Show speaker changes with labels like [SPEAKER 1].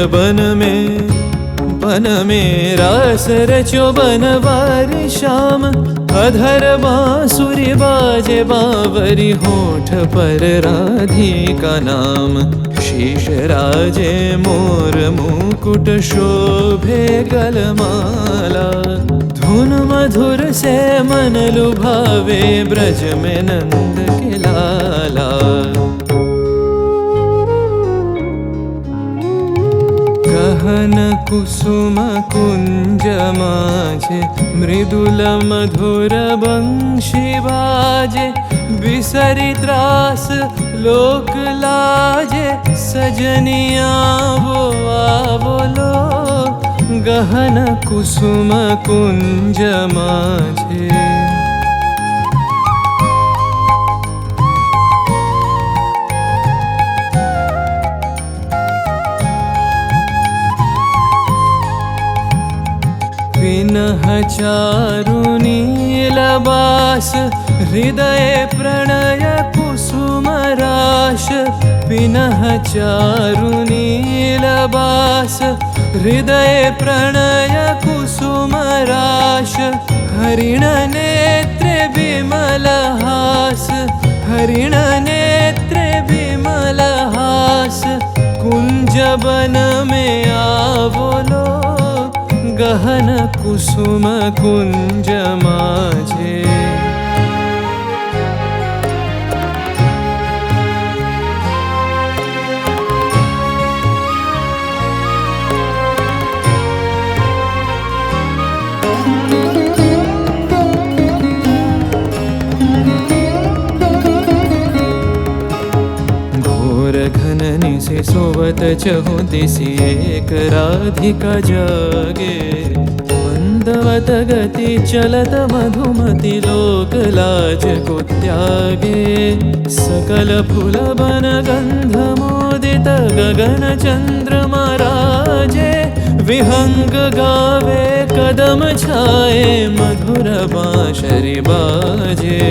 [SPEAKER 1] बन में रास रचो बनवारी श्याम। अधर बांसुरी बाजे बावरी, होठ पर राधिका नाम। शीश राजे मोर मुकुट शोभे गलमाला। धुन मधुर से मन लुभावे, ब्रज में नंद के लाला। गहन कुसुम कुंज माझे, मृदुल मधुर बंशी बाजे। बिसरी त्रास लोक लाजे, सजनिया वो आवलो। गहन कुसुम कुंज माझे। पिनह चारु नीलबास, हृदय प्रणय कुसुम राश। पिनह चारु नीलबास, हृदय प्रणय कुसुम राश। हरिण नेत्रे विमल हास, हरिण नेत्रे विमल हास। कुंज बन में आवलो, गहन कुसुम कुंज माझे। घोर घननी से सोवत चहु दिसि, एक राधिका जागे। मंदवत गति चलत मधुमति, लोक लाज को त्यागे। सकल फूल बन गंध मोदित, गगन चंद्रमा राजे। विहंग गावे कदम छाए, मधुर बांसुरी बाजे।